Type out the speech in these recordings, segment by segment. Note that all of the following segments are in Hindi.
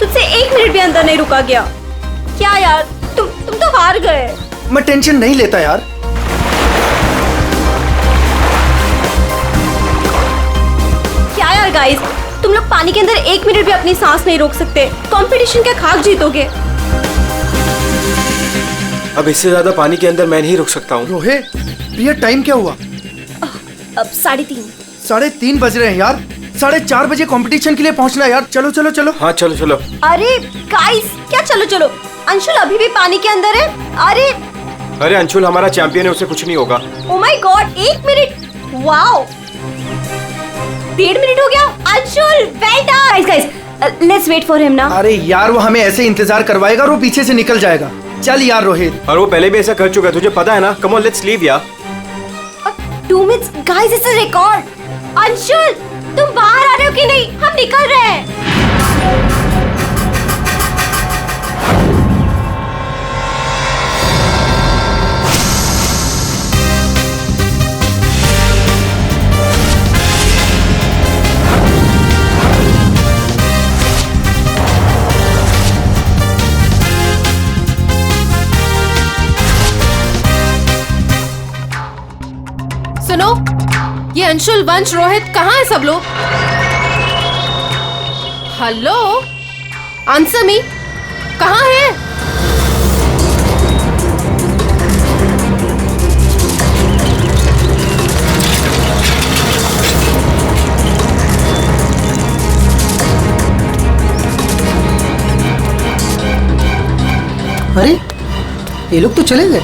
मुझसे 1 मिनट भी अंदर नहीं रुका गया। क्या यार, तुम तो हार गए। मैं टेंशन नहीं लेता यार। क्या यार गाइस, तुम लोग पानी के अंदर 1 मिनट भी अपनी सांस नहीं रोक सकते। कंपटीशन क्या खाक जीतोगे? अब इससे ज्यादा पानी के अंदर मैं नहीं रुक सकता हूँ। रोहित, प्रिया टाइम क्या हुआ? अब 3:30। 3:30 बज रहे हैं यार। 4:30 बजे कंपटीशन के लिए पहुंचना है यार। चलो चलो चलो। हाँ चलो चलो। अरे गाइस, क्या चलो चलो? अंशुल अभी भी पानी के अंदर है। अरे अंशुल हमारा चैंपियन है, उसे कुछ नहीं होगा। Oh my god, 1 minute. Wow, 1.5 minute हो गया। Anshul well done. Guys let's wait for him ना। अरे यार, वो हमें ऐसे इंतजार करवाएगा और वो पीछे से निकल जाएगा। चल यार रोहित। और वो पहले भी ऐसा कर चुका है, तुझे पता है ना। कम ऑन लेट्स लीव यार। 2 minutes guys, it's a record. Anshul तुम बाहर आ रहे हो कि नहीं? हम निकल रहे हैं। सुनो, ये अंशुल, वंश, रोहित कहाँ है सब लोग? हेलो, आंसर मी, कहाँ है? अरे ये लोग तो चले गए।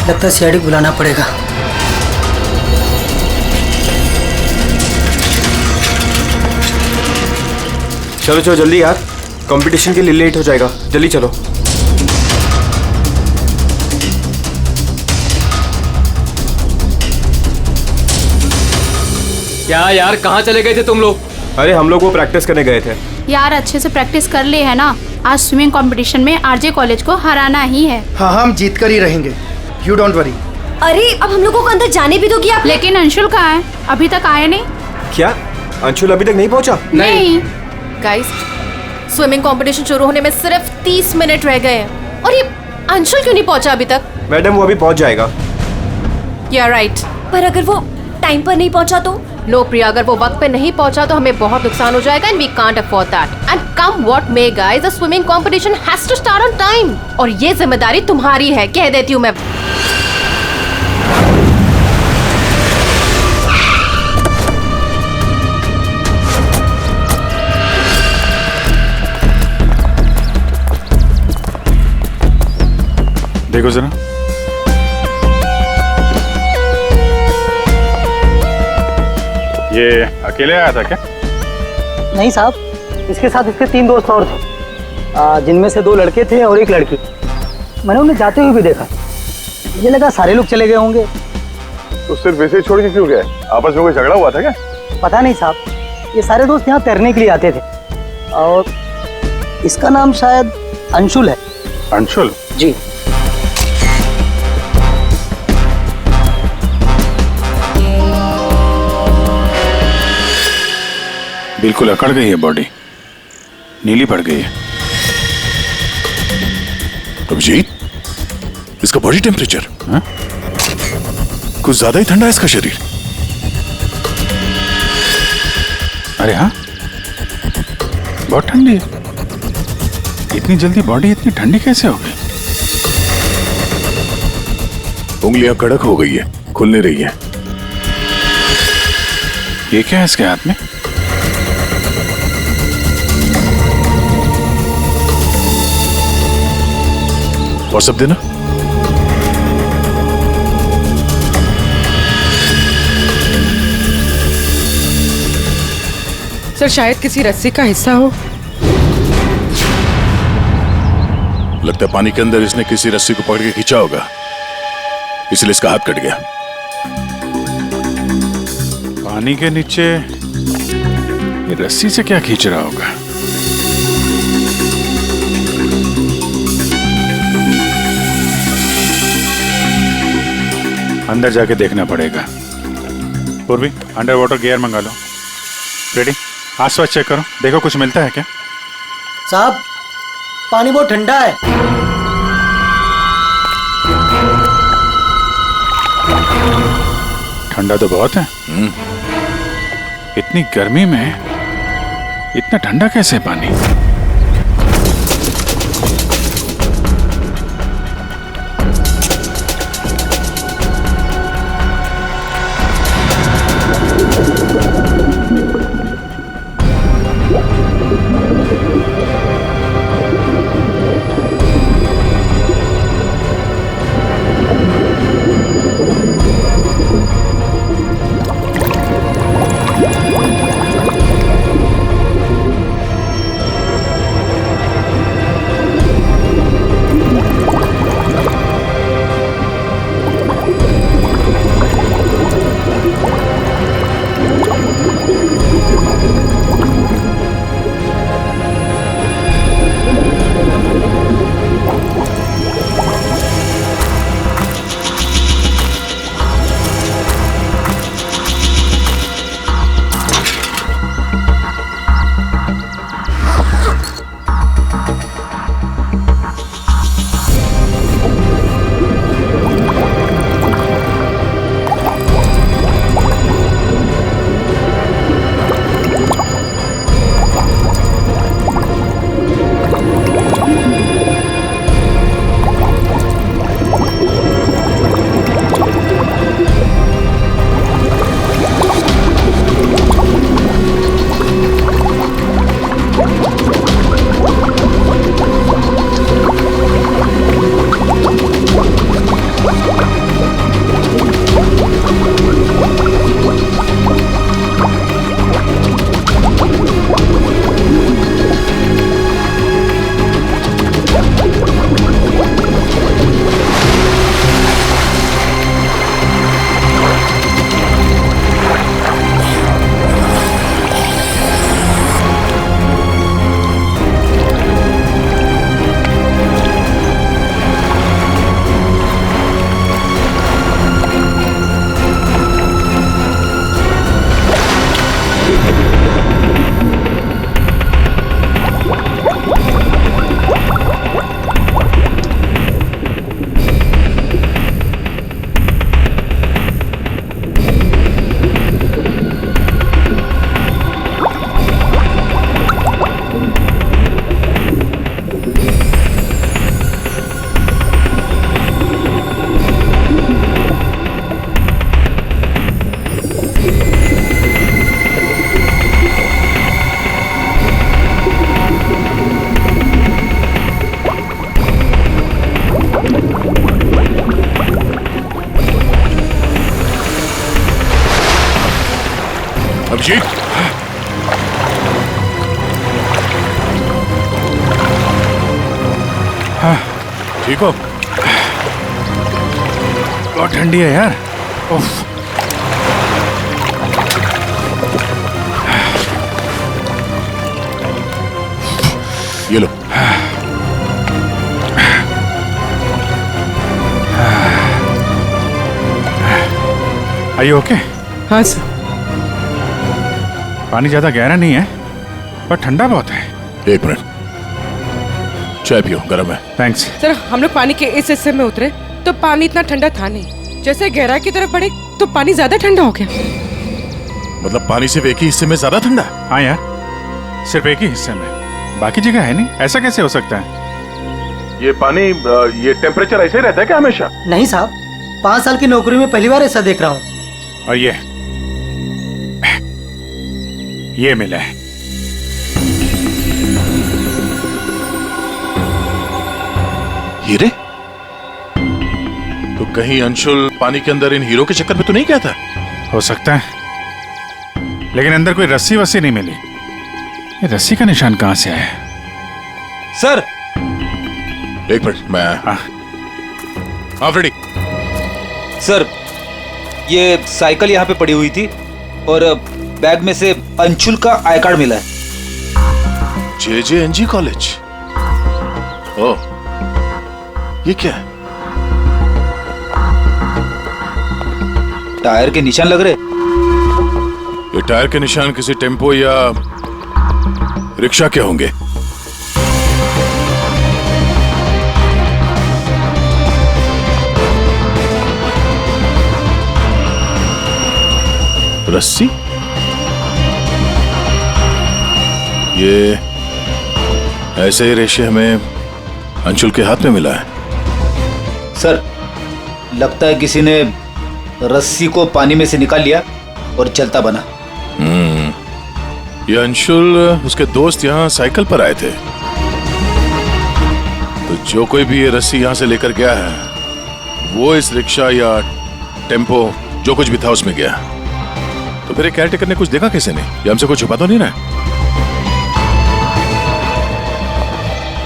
लगता है सीआईडी बुलाना पड़ेगा। चलो चलो जल्दी यार, कंपटीशन के लिए लेट हो जाएगा। जल्दी चलो। क्या यार, कहाँ चले गए थे तुम लोग? अरे हम लोग वो प्रैक्टिस करने गए थे। यार अच्छे से प्रैक्टिस कर लिए है ना। आज स्विमिंग कंपटीशन में आरजे कॉलेज को हराना ही है। हाँ हम जीत कर ही रहेंगे, यू डोंट वरी। अरे अब हम लोगों को अंदर जाने भी दोगी आप? लेकिन अंशुल कहाँ है? अभी तक आया नहीं। क्या अंशुल अभी तक नहीं पहुंचा? नहीं। गाइस, स्विमिंग कंपटीशन शुरू होने में सिर्फ 30 मिनट रह गए हैं और ये अंशुल क्यों नहीं पहुंचा अभी तक? मैडम वो अभी पहुंच जाएगा। या राइट। पर अगर वो टाइम पर नहीं पहुंचा तो? नो प्रिया, अगर वो वक्त पे नहीं पहुंचा तो हमें बहुत नुकसान हो जाएगा and we can't afford that. And come what may guys, the swimming competition has to start on time और ये जिम्मेदारी तुम्हारी है, कह देती हूँ मैं। देखो जरा, ये अकेले आया था क्या? नहीं साहब, इसके साथ इसके 3 दोस्त और थे, जिनमें से 2 लड़के थे और 1 लड़की। मैंने उन्हें जाते हुए भी देखा। मुझे लगा सारे लोग चले गए होंगे। तो सिर्फ वैसे ही छोड़ के क्यों गए? आपस में कोई झगड़ा हुआ था क्या? पता नहीं साहब, ये सारे दोस्त यहाँ तैरने के लिए आते थे और इसका नाम शायद अंशुल है। अंशुल? जी। बिल्कुल अकड़ गई है बॉडी, नीली पड़ गई है। अभिजीत, इसका बॉडी टेम्परेचर कुछ ज्यादा ही ठंडा है इसका शरीर। अरे हाँ, बहुत ठंडी है। इतनी जल्दी बॉडी इतनी ठंडी कैसे हो गई? उंगलियां कड़क हो गई है, खुल नहीं रही है। ये क्या है इसके हाथ में? व्हाट्सएप देना। सर शायद किसी रस्सी का हिस्सा हो। लगता है पानी के अंदर इसने किसी रस्सी को पकड़ के खींचा होगा, इसलिए इसका हाथ कट गया। पानी के नीचे ये रस्सी से क्या खींच रहा होगा? अंदर जाके देखना पड़ेगा। पूर्वी, अंडर वाटर गियर मंगा लो। रेडी? आसपास चेक करो, देखो कुछ मिलता है क्या। साहब पानी बहुत ठंडा है। ठंडा तो बहुत है। इतनी गर्मी में इतना ठंडा कैसे पानी? अभिषेक, हाँ, ठीक हो? बहुत ठंडी है यार। उफ। ये लो। Are you okay? हाँ सर। पानी ज्यादा गहरा नहीं है पर ठंडा बहुत है। एक मिनट, चाय पियो, गर्म है। थैंक्स। सर हम लोग पानी के इस हिस्से में उतरे तो पानी इतना ठंडा था नहीं, जैसे गहराई की तरफ बढ़े तो पानी ज्यादा ठंडा हो गया। मतलब पानी सिर्फ एक ही हिस्से में ज्यादा ठंडा? हाँ यार, सिर्फ एक ही हिस्से में, बाकी जगह है नहीं। ऐसा कैसे हो सकता है? ये पानी, ये टेम्परेचर ऐसे ही रहता है क्या हमेशा? नहीं साहब, 5 साल की नौकरी में पहली बार ऐसा देख रहा हूँ। और ये मिला है। हीरे? तो कहीं अंशुल पानी के अंदर इन हीरो के चक्कर में तो नहीं गया था? हो सकता है, लेकिन अंदर कोई रस्सी वस्सी नहीं मिली। ये रस्सी का निशान कहाँ से आया? सर एक मिनट, मैं हाँ फ्रेडी। सर ये साइकिल यहाँ पे पड़ी हुई थी और बैग में से अंशुल का आई कार्ड मिला है। JJNG college? ओह, ये क्या है? टायर के निशान लग रहे। ये टायर के निशान किसी टेम्पो या रिक्शा के होंगे। रस्सी? ये ऐसे ही रेशे हमें अंशुल के हाथ में मिला है। सर लगता है किसी ने रस्सी को पानी में से निकाल लिया और चलता बना। ये अंशुल उसके दोस्त यहाँ साइकिल पर आए थे, तो जो कोई भी ये रस्सी यहाँ से लेकर गया है वो इस रिक्शा या टेम्पो जो कुछ भी था उसमें गया। तो फिर केयर टेकर ने कुछ देखा कैसे नहीं? ये हमसे कुछ छुपा तो नहीं रहा है?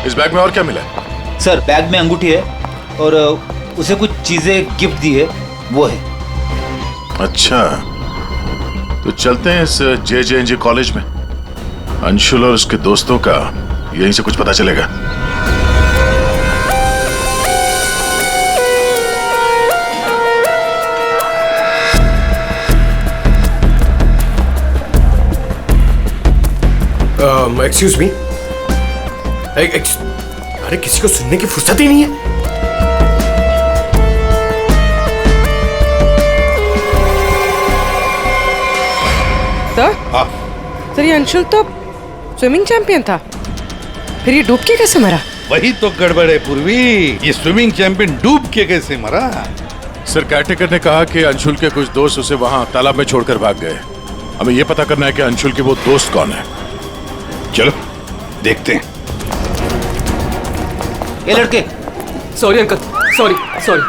इस बैग में और क्या मिला है? सर बैग में अंगूठी है और उसे कुछ चीजें गिफ्ट दी है, वो है। अच्छा, तो चलते हैं इस JJNG कॉलेज में। अंशुल और उसके दोस्तों का यहीं से कुछ पता चलेगा। Excuse me. अरे किसी को सुनने की फुर्सत ही नहीं है। सर ये अंशुल तो स्विमिंग चैंपियन था, फिर ये डूब के कैसे मरा? वही तो गड़बड़ है पूर्वी, ये स्विमिंग चैंपियन डूब के कैसे मरा? सर केयरटेकर ने कहा कि अंशुल के कुछ दोस्त उसे वहां तालाब में छोड़कर भाग गए। हमें यह पता करना है कि अंशुल के वो दोस्त कौन है। चलो देखते हैं। ये लड़के। Sorry uncle, sorry sorry.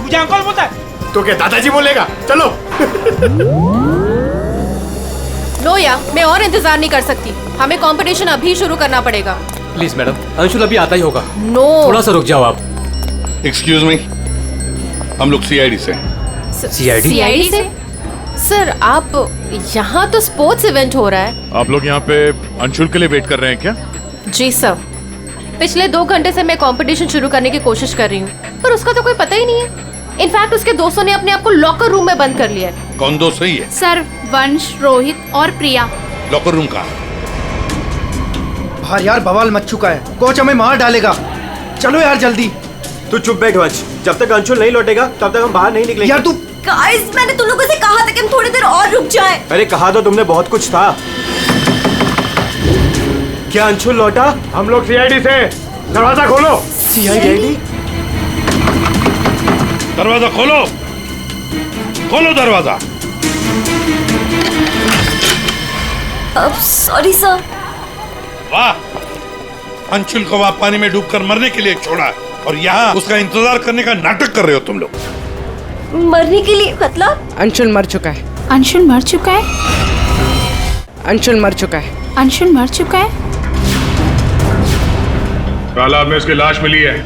मुझे अंकल बोलता है तो क्या दादाजी बोलेगा? चलो। नो या मैं और इंतजार नहीं कर सकती, हमें कंपटीशन अभी शुरू करना पड़ेगा। प्लीज मैडम, अंशुल अभी आता ही होगा। नो थोड़ा सा रुक जाओ आप। एक्सक्यूज मी, हम लोग CID से। CID से? सर आप यहाँ तो स्पोर्ट्स इवेंट हो रहा है। आप लोग यहाँ पे अंशुल के लिए वेट कर रहे हैं क्या? जी सर, पिछले 2 घंटे से मैं कंपटीशन शुरू करने की कोशिश कर रही हूँ, पर उसका तो कोई पता ही नहीं है। इनफैक्ट उसके दोस्तों ने अपने आप को लॉकर रूम में बंद कर लिया है। कौन दोस्त सही है? सर वंश, रोहित और प्रिया। लॉकर रूम कहाँ? बाहर यार बवाल मच चुका है, कोच हमें मार डालेगा। चलो यार जल्दी। तू चुप बैठ वंश, जब तक अंशुल नहीं लौटेगा तब तक हम बाहर नहीं निकलेंगे। यार तू। गाइस मैंने तुम लोगों से कहा था कि हम थोड़ी देर और रुक जाएं। अरे कहा तो तुमने बहुत कुछ था। क्या अंशुल लौटा? हम लोग CID से। दरवाजा खोलो। CID? दरवाजा खोलो, खोलो दरवाजा। Sorry sir. वाह, अंशुल को वहां पानी में डूबकर मरने के लिए छोड़ा और यहाँ उसका इंतजार करने का नाटक कर रहे हो तुम लोग। मरने के लिए मतलब? अंशुल मर चुका है। अंशुल मर चुका है? अंशुल मर चुका है। अंशुल मर चुका है? तालाब में उसकी लाश मिली है।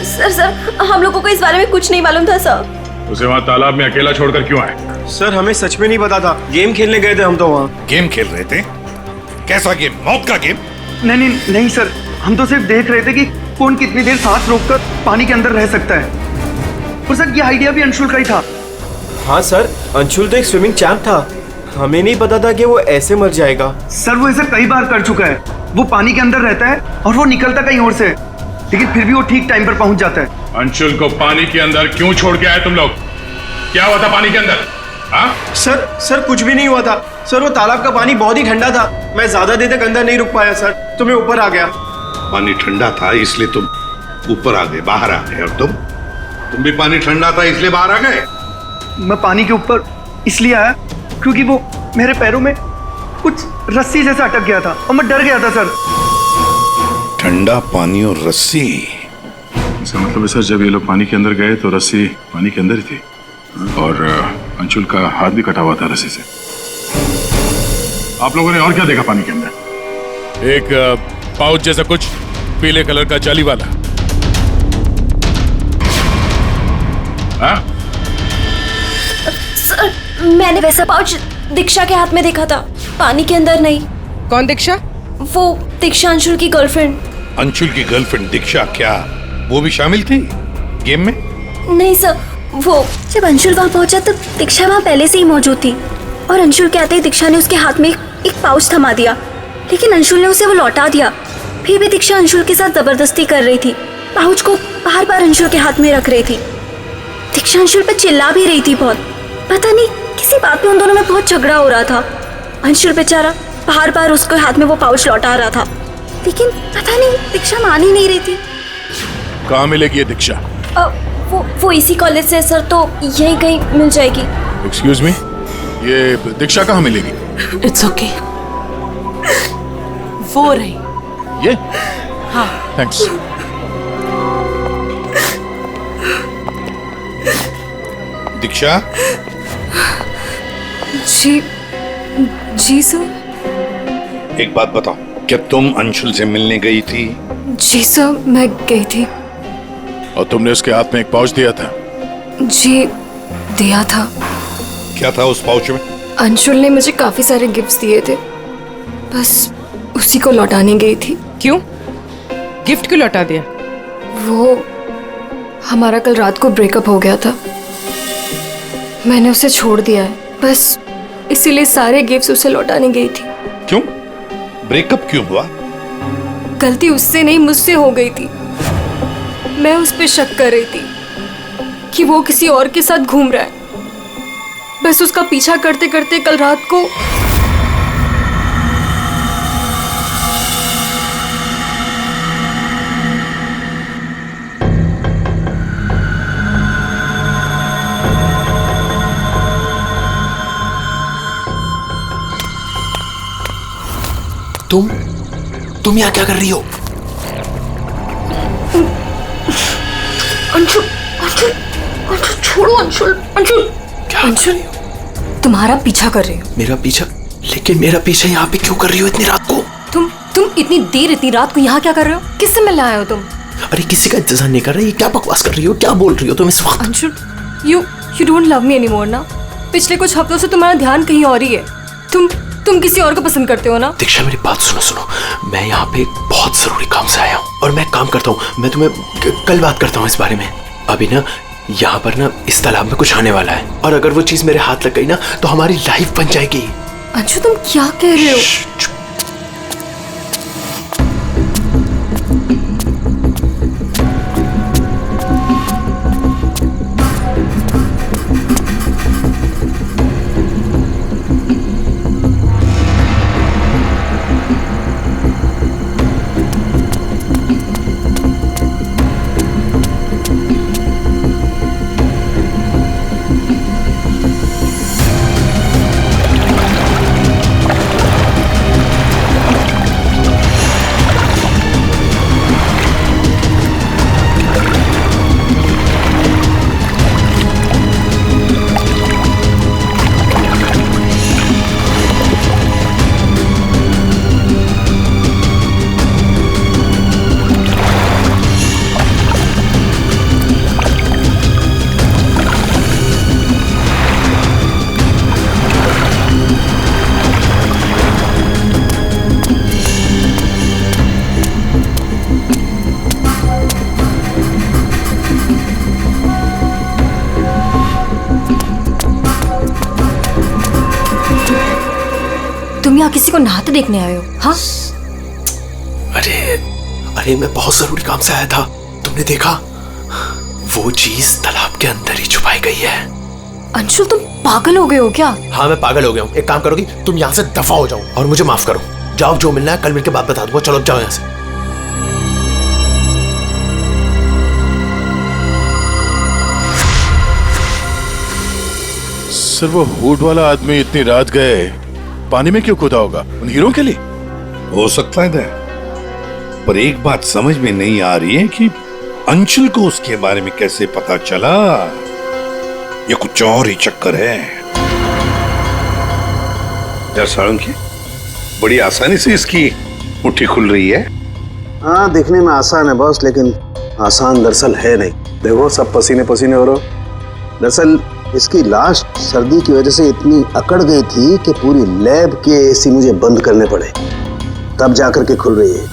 सर हम लोगों को इस बारे में कुछ नहीं मालूम था सर। उसे वहाँ तालाब में अकेला छोड़कर क्यों आए? सर हमें सच में नहीं पता था, गेम खेलने गए थे हम तो वहाँ। गेम खेल रहे थे? कैसा गेम? मौत का गेम? नहीं सर, हम तो सिर्फ देख रहे थे कि कौन कितनी देर सांस रोककर पानी के अंदर रह सकता है। और सर ये आइडिया भी अंशुल का ही था। हाँ सर, अंशुल तो एक स्विमिंग चैंप था, हमें नहीं पता था कि वो ऐसे मर जाएगा। सर वो ऐसा कई बार कर चुका है। वो पानी के अंदर रहता है और वो निकलता कहीं और से, लेकिन फिर भी वो ठीक टाइम पर पहुंच जाता है। अंशुल को पानी के अंदर क्यों छोड़ के आए तुम लोग? क्या हुआ था पानी के अंदर? हाँ? सर कुछ भी नहीं हुआ था सर, वो तालाब का पानी बहुत ही ठंडा था, मैं ज्यादा देर तक अंदर नहीं रुक पाया सर, तो मैं ऊपर आ गया। पानी ठंडा था इसलिए तुम ऊपर आ गए, बाहर आ गए। और तुम भी पानी ठंडा था इसलिए बाहर आ गए? मैं पानी के ऊपर इसलिए आया क्योंकि वो मेरे पैरों में कुछ रस्सी जैसा अटक गया था और मैं डर गया था सर। ठंडा पानी और रस्सी? इसका मतलब है सर, जब ये लोग पानी के अंदर गए तो रस्सी पानी के अंदर ही थी और अंशुल का हाथ भी कटा हुआ था रस्सी से। आप लोगों ने और क्या देखा पानी के अंदर? एक पाउच जैसा कुछ पीले कलर का जाली वाला। हाँ? सर, मैंने वैसा पाउच दीक्षा के हाथ में देखा था, पानी के अंदर नहीं। कौन दीक्षा? वो दीक्षा अंशुल की गर्लफ्रेंड। अंशुल की गर्लफ्रेंड दीक्षा, क्या वो भी शामिल थी गेम में? नहीं सर, वो जब अंशुल वहाँ पहुंचा तो दीक्षा वहाँ पहले से ही मौजूद थी और अंशुल के आते ही दीक्षा ने उसके हाथ में एक पाउच थमा दिया, लेकिन अंशुल ने उसे वो लौटा दिया। फिर भी दीक्षा अंशुल के साथ जबरदस्ती कर रही थी, पाउच को बार बार अंशुल के हाथ में रख रही थी। दीक्षा अंशुल पर चिल्ला भी रही थी बहुत, पता नहीं किसी बात पे उन दोनों में बहुत झगड़ा हो रहा था। अंशुल बेचारा बार बार उसके हाथ में वो पाउच लौटा रहा था, लेकिन पता नहीं दीक्षा मान ही नहीं रही थी। कहाँ मिलेगी ये दीक्षा? वो इसी कॉलेज से सर, तो यही कहीं मिल जाएगी। एक्सक्यूज मी, ये दीक्षा कहाँ मिलेगी? इट्स ओके, वो रही। ये? हाँ। थैंक्स। दीक्षा? जी सर। एक बात बताओ, क्या तुम अंशुल से मिलने गई थी? जी सर, मैं गई थी। और तुमने उसके हाथ में एक पाउच दिया था? जी दिया था। क्या था उस पाउच में? अंशुल ने मुझे काफी सारे गिफ्ट्स दिए थे, बस उसी को लौटाने गई थी। क्यों? गिफ्ट क्यों लौटा दिया? वो हमारा कल रात को ब्रेकअप हो गया था, मैंने उसे छोड़ दिया है, बस इसीलिए सारे गिफ्ट्स उसे लौटाने गई थी। क्यों? ब्रेकअप क्यों हुआ? गलती उससे नहीं, मुझसे हो गई थी। मैं उस पे शक कर रही थी कि वो किसी और के साथ घूम रहा है, बस उसका पीछा करते करते कल रात को तुम यहाँ क्या कर रही हो? अंशुल, अंशुल, अंशुल छोड़ो, अंशुल, अंशुल, क्या अंशुल, तुम्हारा पीछा कर रही हो। मेरा पीछा? लेकिन मेरा पीछा यहाँ पे क्यों कर रही हो इतनी रात को? तुम इतनी देर इतनी रात को यहाँ क्या कर रहे हो? किससे मिलने आए हो तुम? अरे किसी का इंतजार नहीं कर रही, क्या बकवास कर रही हो, क्या बोल रही हो तुम इस वक्त? Anshul, you don't love me anymore ना? पिछले कुछ हफ्तों से तुम्हारा ध्यान कहीं और ही है। तुम किसी और को पसंद करते हो ना? दीक्षा मेरी बात सुनो, मैं यहाँ पे बहुत जरूरी काम से आया हूँ और मैं काम करता हूँ, मैं तुम्हें कल बात करता हूँ इस बारे में। अभी ना यहाँ पर ना इस तालाब में कुछ आने वाला है और अगर वो चीज मेरे हाथ लग गई ना तो हमारी लाइफ बन जाएगी। अंशु तुम क्या कह रहे हो? यहाँ किसी को नहाते देखने आए हो? हाँ? अरे मैं बहुत जरूरी काम से आया था, तुमने देखा? वो चीज तालाब के अंदर ही छुपाई गई है। अंशुल तुम पागल हो गए हो क्या? हाँ मैं पागल हो गया हूँ। एक काम करोगी, तुम यहाँ से दफा हो जाओ और मुझे माफ करो। जाओ, जो मिलना है कल मिलके बात बता दूंगा। चलो जाओ यहाँ से। सर वो हुड वाला आदमी इतनी रात गए पानी में क्यों कूदा होगा? उन हीरो के लिए? हो सकता है, पर एक बात समझ में नहीं आ रही है कि अंशुल को उसके बारे में कैसे पता चला। ये कुछ और ही चक्कर है। यार साळुंखे, बड़ी आसानी से इसकी मुट्ठी खुल रही है। हाँ, दिखने में आसान है बॉस, लेकिन आसान दरअसल है नहीं। देखो सब पसीने पसीने हो रहे। दरअसल इसकी लास्ट सर्दी की वजह से इतनी अकड़ गई थी कि पूरी लैब के एसी मुझे बंद करने पड़े, तब जाकर के खुल रही है।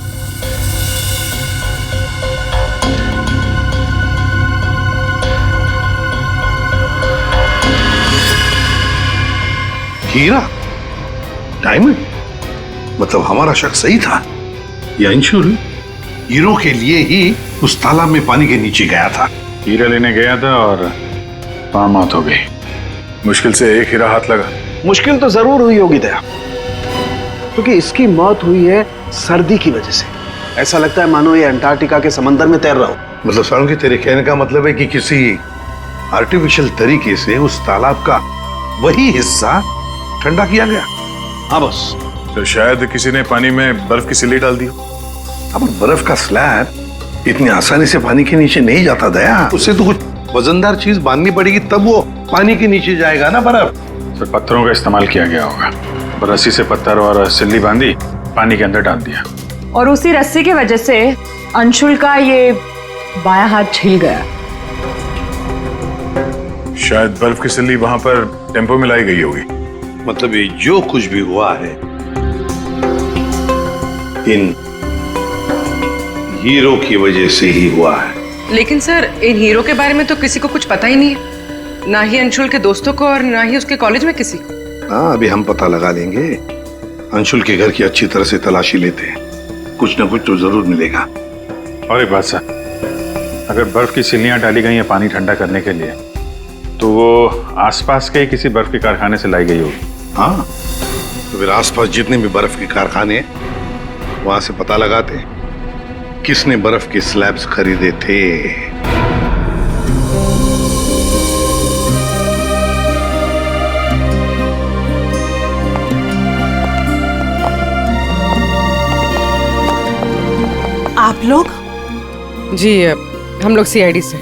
हीरा, डायमंड, मतलब हमारा शक सही था। यह अंशुल हीरो के लिए ही उस तालाब में पानी के नीचे गया था। हीरा लेने गया था और वहां मौत हो गई। मुश्किल से एक हीरा हाथ लगा। मुश्किल तो जरूर हुई होगी दया, क्योंकि इसकी मौत हुई है सर्दी की वजह से। ऐसा लगता है मानो ये अंटार्कटिका के समंदर में तैर रहा हो। मतलब सालुंकी, तेरे कहने का मतलब है कि किसी आर्टिफिशियल तरीके से उस तालाब का वही हिस्सा ठंडा किया गया। हाँ बस। तो शायद किसी ने पानी में बर्फ की सिल्ली डाल दी। अब बर्फ का स्लैब इतनी आसानी से पानी के नीचे नहीं जाता दया। उससे तो कुछ वजनदार चीज बांधनी पड़ेगी, तब वो पानी के नीचे जाएगा ना बर्फ। तो पत्थरों का इस्तेमाल किया गया होगा। रस्सी से पत्थर और सिल्ली बांधी, पानी के अंदर डाल दिया। और उसी रस्सी की वजह से अंशुल का ये बायां हाथ छिल गया। शायद बर्फ की सिल्ली वहां पर टेम्पो में लाई गई होगी। मतलब ये जो कुछ भी हुआ है इन हीरो की वजह से ही हुआ है। लेकिन सर, इन हीरो के बारे में तो किसी को कुछ पता ही नहीं है, ना ही अंशुल के दोस्तों को और ना ही उसके कॉलेज में किसी को। हाँ, अभी हम पता लगा लेंगे। अंशुल के घर की अच्छी तरह से तलाशी लेते हैं, कुछ ना कुछ तो जरूर मिलेगा। और एक बात सर, अगर बर्फ की सिल्लियां डाली गई हैं पानी ठंडा करने के लिए, तो वो आसपास के किसी बर्फ के कारखाने से लाई गई होगी। हाँ, तो फिर आसपास जितने भी बर्फ के कारखाने हैं वहां से पता लगाते किसने बर्फ के स्लैब्स खरीदे थे। आप लोग? जी, हम लोग सीआईडी से।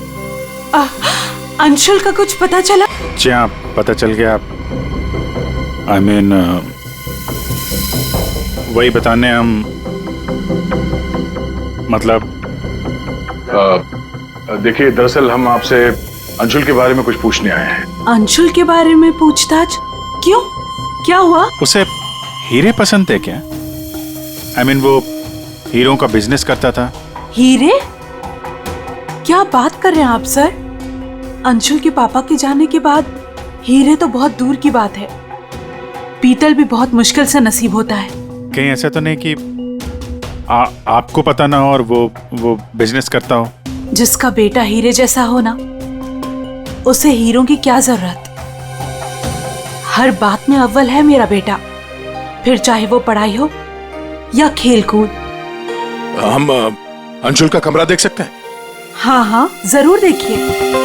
अंशुल का कुछ पता चला? जी हाँ, पता चल गया। I mean, वही बताने हम, मतलब देखिए, दरअसल हम आपसे अंशुल के बारे में कुछ पूछने आए हैं। अंशुल के बारे में पूछताछ? क्यों? क्या हुआ? उसे हीरे पसंद थे क्या? I mean, वो हीरों का बिजनेस करता था। हीरे? क्या बात कर रहे हैं आप सर? अंशुल के पापा के जाने के बाद हीरे तो बहुत दूर की बात है। पीतल भी बहुत मुश्किल से नसीब होता है। कहीं ऐसा तो नहीं कि आपको पता ना हो और वो बिजनेस करता हो? जिसका बेटा हीरे जैसा हो ना, उसे हीरों की क्या जरूरत। हर बात में अव्वल है मेरा बेटा, फिर चाहे वो पढ़ाई हो या खेल कूद। हम अंशुल का कमरा देख सकते हैं? हाँ हाँ, जरूर देखिए।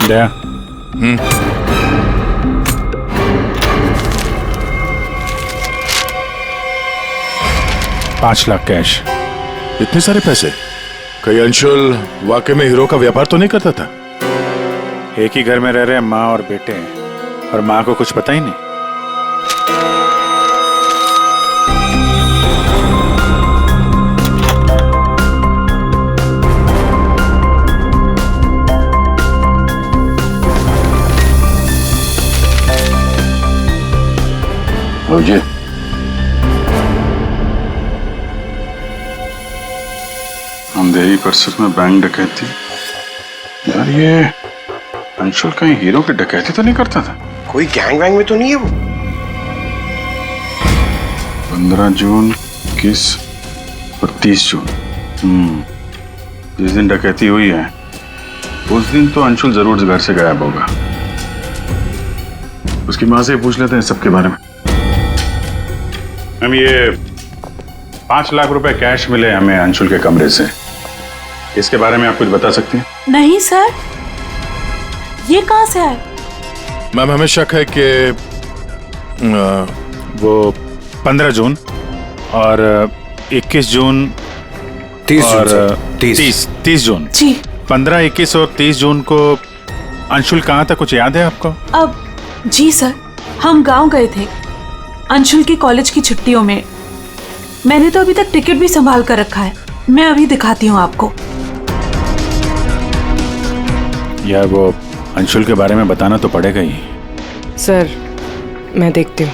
दया। 5 लाख कैश। इतने सारे पैसे? कहीं अंशुल वाकई में हीरो का व्यापार तो नहीं करता था? एक ही घर में रह रहे माँ और बेटे हैं, और माँ को कुछ पता ही नहीं। मुझे अंधेरी परिसर में बैंक डकैती। यार, ये अंशुल कहीं हीरो की डकैती तो नहीं करता था? कोई गैंग वैंग में तो नहीं है वो? 15 जून, 21 और 30 जून। जिस दिन डकैती हुई है उस दिन तो अंशुल जरूर घर से गायब होगा। उसकी माँ से पूछ लेते हैं सबके बारे में। हम ये 5 लाख रुपए कैश मिले हमें अंशुल के कमरे से, इसके बारे में आप कुछ बता सकती हैं? नहीं सर, ये कहाँ से आए? मैम, हमें शक है कि वो 15 जून और 21 जून 30 जून और सर, 30 जून जी 15, 21 और 30 जून को अंशुल कहाँ था, कुछ याद है आपको? अब जी सर, हम गांव गए थे अंशुल की कॉलेज की छुट्टियों में। मैंने तो अभी तक टिकट भी संभाल कर रखा है, मैं अभी दिखाती हूँ आपको। यार वो अंशुल के बारे में बताना तो पड़ेगा ही। सर मैं देखती हूँ।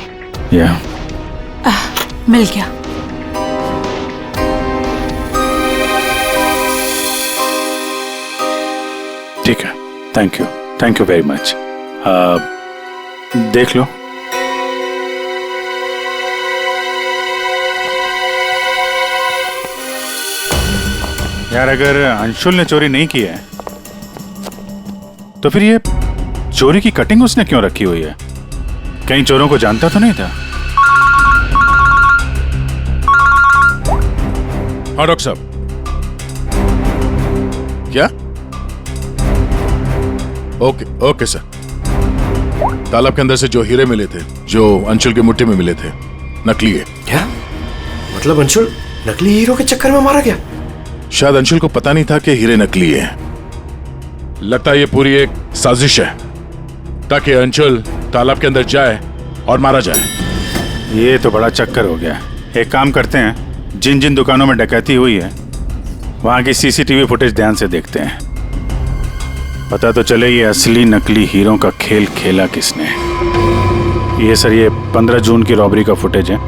या मिल गया। ठीक है, थैंक यू वेरी मच। देख लो। यार अगर अंशुल ने चोरी नहीं की है तो फिर ये चोरी की कटिंग उसने क्यों रखी हुई है? कहीं चोरों को जानता तो नहीं था? हाँ डॉक्टर साहब। क्या? Okay sir. तालाब के अंदर से जो हीरे मिले थे, जो अंशुल के मुट्ठी में मिले थे, नकली है। क्या मतलब? अंशुल नकली हीरो के चक्कर में मारा गया? शायद अंशुल को पता नहीं था कि हीरे नकली है। लगता है ये पूरी एक साजिश है ताकि अंशुल तालाब के अंदर जाए और मारा जाए। ये तो बड़ा चक्कर हो गया। एक काम करते हैं, जिन जिन दुकानों में डकैती हुई है वहां की सीसीटीवी फुटेज ध्यान से देखते हैं, पता तो चले ये असली नकली हीरो का खेल खेला किसने। ये सर, ये 15 जून की रॉबरी का फुटेज है।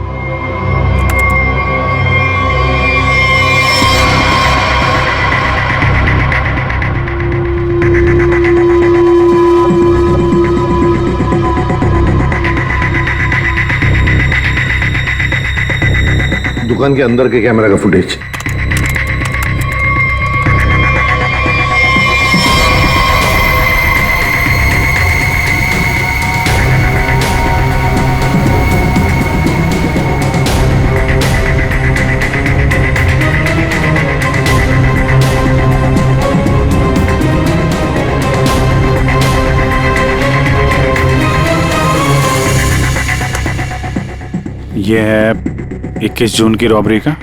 दुकान के अंदर के कैमरा का फुटेज। ये है 21 जून की रॉबरी का।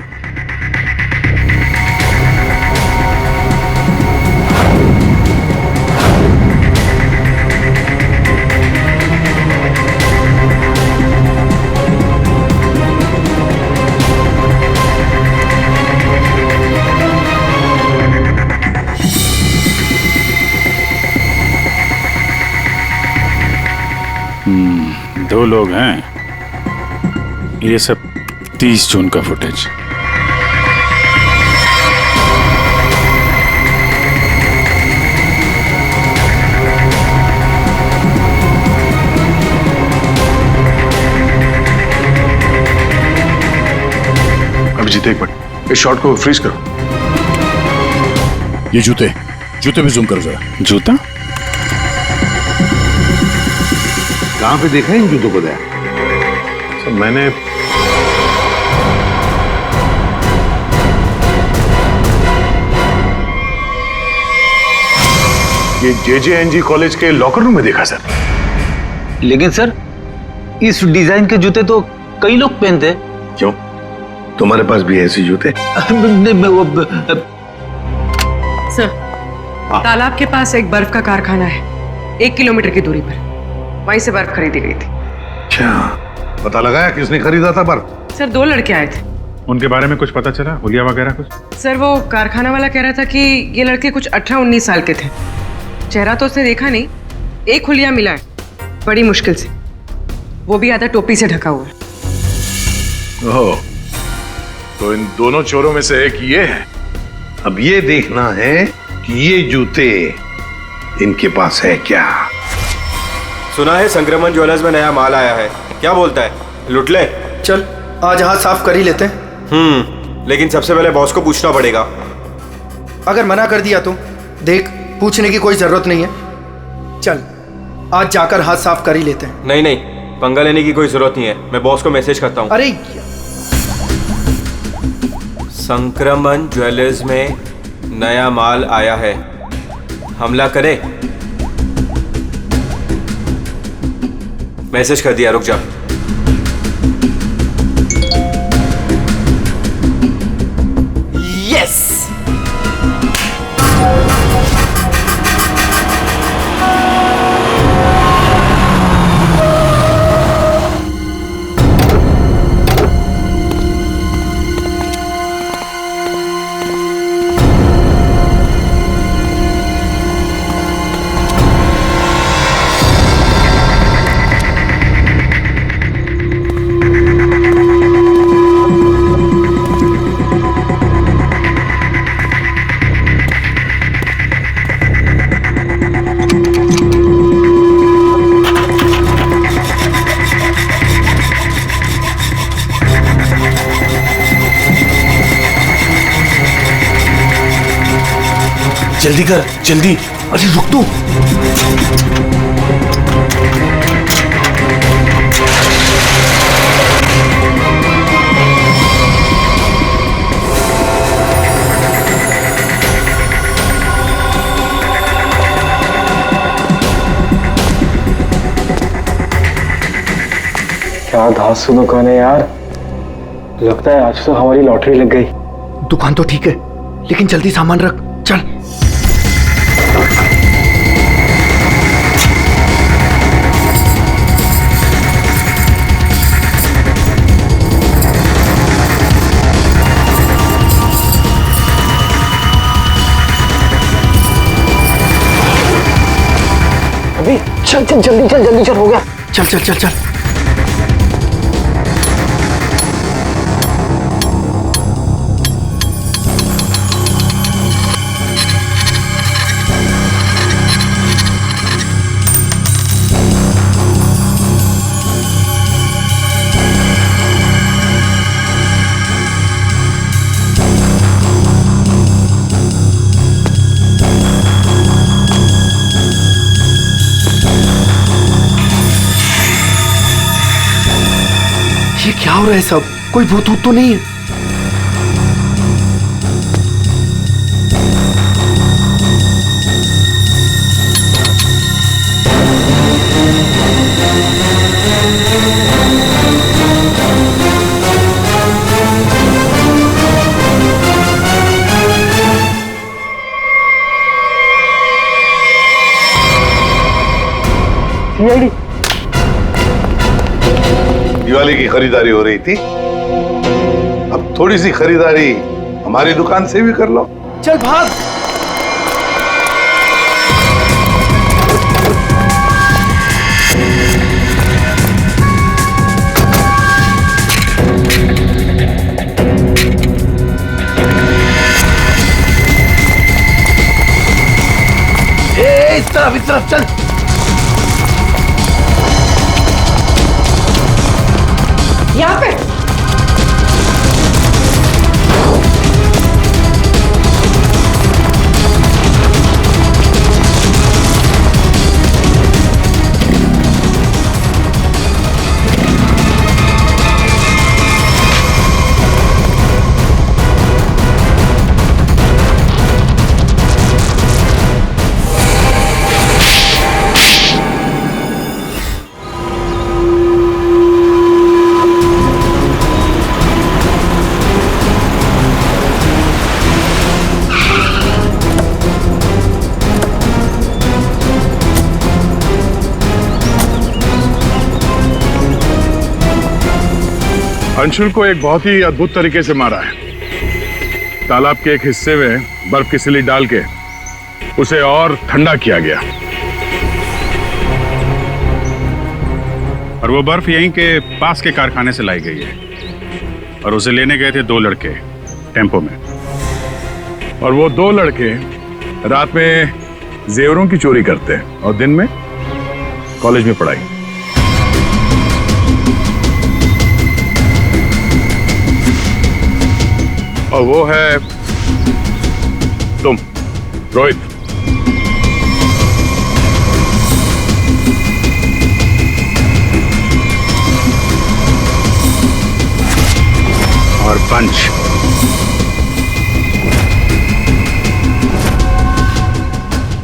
दो लोग हैं। ये सब 30 जून का फुटेज। अभिजीत एक मिनट, इस शॉट को फ्रीज करो। ये जूते भी जूम करो जरा। जूता कहां पे देखा है इन जूतों को? दया सर, मैंने ये JJNG कॉलेज के लॉकर रूम में देखा सर। लेकिन सर इस डिजाइन के जूते तो कई लोग पहनते हैं। क्यों, तुम्हारे पास भी ऐसे जूते? सर तालाब के पास एक बर्फ का कारखाना है, 1 किलोमीटर की दूरी पर। वहीं से बर्फ खरीदी गई थी। क्या पता लगाया किसने खरीदा था बर्फ? सर 2 लड़के आए थे। उनके बारे में कुछ पता चला? हुलिया वगैरह कुछ? सर वो कारखाना वाला कह रहा था कि ये लड़के कुछ 18-19 साल के थे। चेहरा तो उसने देखा नहीं, एक हुलिया मिला है बड़ी मुश्किल से, वो भी आधा टोपी से ढका हुआ है। ओह, तो इन दोनों चोरों में से एक ये है। अब ये देखना है कि ये जूते इनके पास है क्या। सुना है संक्रमण ज्वेलर्स में नया माल आया है, क्या बोलता है, लुट ले? चल आज हाथ साफ कर ही लेते हैं। लेकिन सबसे पहले बॉस को पूछना पड़ेगा। अगर मना कर दिया तो देख, पूछने की कोई जरूरत नहीं है। चल आज जाकर हाथ साफ कर ही लेते हैं। नहीं, पंगा लेने की कोई जरूरत नहीं है, मैं बॉस को मैसेज करता हूँ। अरे संक्रमण ज्वेलर्स में नया माल आया है, हमला करे। मैसेज कर दिया, रुक जा। जल्दी कर, जल्दी। अरे रुक तू। क्या धांसू दुकान है यार, लगता है आज तो हमारी लॉटरी लग गई। दुकान तो ठीक है, लेकिन जल्दी सामान रख, चल। अभी चल चल जल्दी चल, जल्दी चल, हो गया। चल चल चल चल। ये क्या हो रहा है सब? कोई भूत तो नहीं है? सीआईडी दिवाली की खरीदारी हो रही थी, अब थोड़ी सी खरीदारी हमारी दुकान से भी कर लो। चल भाग। इस तरफ चल। यहाँ पे अंशुल को एक बहुत ही अद्भुत तरीके से मारा है। तालाब के एक हिस्से में बर्फ की सिल्ली डाल के उसे और ठंडा किया गया, और वो बर्फ यहीं के पास के कारखाने से लाई गई है, और उसे लेने गए थे 2 लड़के टेम्पो में, और वो 2 लड़के रात में जेवरों की चोरी करते हैं और दिन में कॉलेज में पढ़ाई। और वो है तुम, रोहित। और पंच।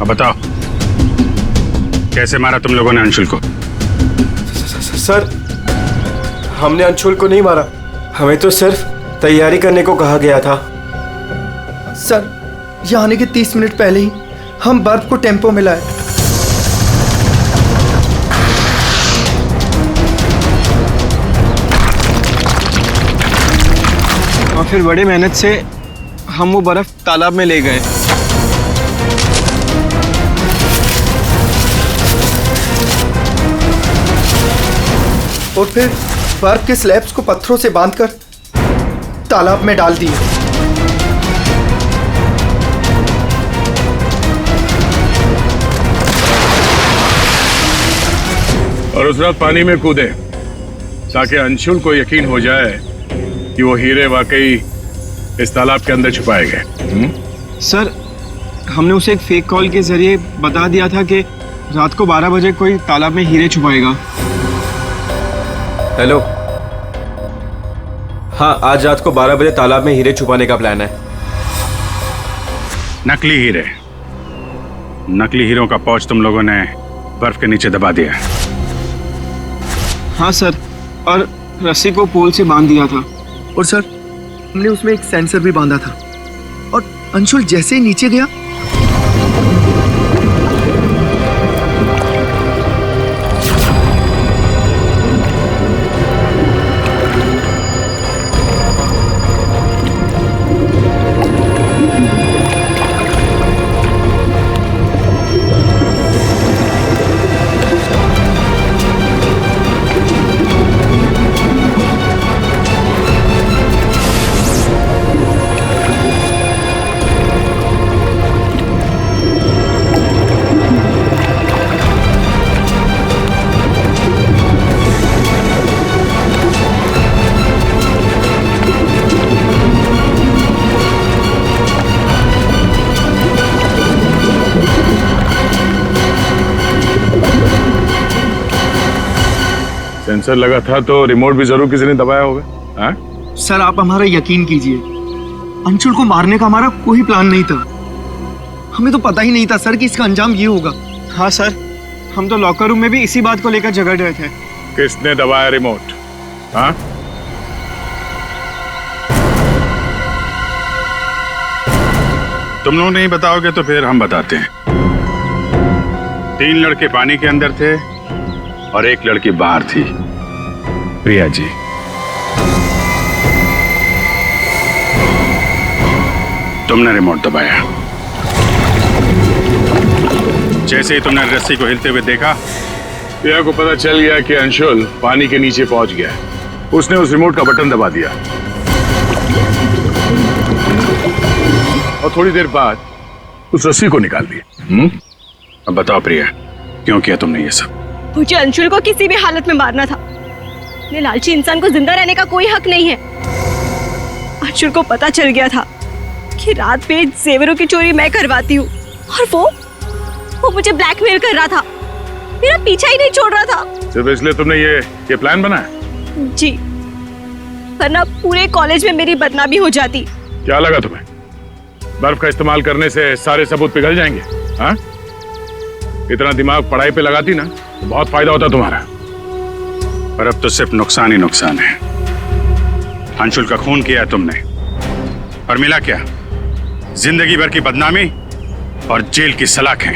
अब बताओ, कैसे मारा तुम लोगों ने अंशुल को? सर, हमने अंशुल को नहीं मारा, हमें तो सिर्फ तैयारी करने को कहा गया था। सर, यहाँ आने के 30 मिनट पहले ही हम बर्फ को टेम्पो में लाए। और फिर बड़ी मेहनत से हम वो बर्फ तालाब में ले गए। और फिर बर्फ के स्लैब्स को पत्थरों से बांधकर तालाब में डाल दिए। और उस रात पानी में कूदे ताकि अंशुल को यकीन हो जाए कि वो हीरे वाकई इस तालाब के अंदर छुपाए गए। सर, हमने उसे एक फेक कॉल के जरिए बता दिया था कि रात को 12 बजे कोई तालाब में हीरे छुपाएगा। हेलो, हाँ, आज रात को 12 बजे तालाब में हीरे छुपाने का प्लान है। नकली हीरे, नकली हीरों का पौच तुम लोगों ने बर्फ के नीचे दबा दिया। हाँ सर, और रस्सी को पोल से बांध दिया था। और सर, हमने उसमें एक सेंसर भी बांधा था, और अंशुल जैसे ही नीचे गया सेंसर लगा था तो रिमोट भी जरूर किसी ने दबाया होगा। हाँ? सर, आप हमारा यकीन कीजिए, अंशुल को मारने का हमारा कोई प्लान नहीं था। हमें तो पता ही नहीं था सर कि इसका अंजाम ये होगा। हाँ सर, हम तो लॉकर रूम में भी इसी बात को लेकर झगड़ रहे थे। किसने दबाया रिमोट? हाँ? तुम लोग नहीं बताओगे तो फिर हम बताते हैं। 3 लड़के पानी के अंदर थे और 1 लड़की बाहर थी, प्रिया जी। तुमने रिमोट दबाया। जैसे ही तुमने रस्सी को हिलते हुए देखा, प्रिया को पता चल गया कि अंशुल पानी के नीचे पहुंच गया। उसने उस रिमोट का बटन दबा दिया और थोड़ी देर बाद उस रस्सी को निकाल दिया। अब बताओ प्रिया, क्यों किया तुमने ये सब? मुझे अंशुल को किसी भी हालत में मारना था। ये लालची इंसान को जिंदा रहने का कोई हक नहीं है। अंशुल को पता चल गया था कि रात पे जेवरों की चोरी मैं करवाती हूँ, और वो मुझे ब्लैकमेल कर रहा था, मेरा पीछा ही नहीं छोड़ रहा था। सिर्फ इसलिए तुमने ये प्लान बनाया? जी, वरना पूरे कॉलेज में मेरी बदनामी हो जाती। क्या लगा तुम्हें बर्फ का इस्तेमाल करने से सारे सबूत पिघल जाएंगे? हाँ? इतना दिमाग पढ़ाई पे लगाती ना तो बहुत फायदा होता तुम्हारा। पर अब तो सिर्फ नुकसान ही नुकसान है। अंशुल का खून किया तुमने, और मिला क्या? जिंदगी भर की बदनामी और जेल की सलाखें।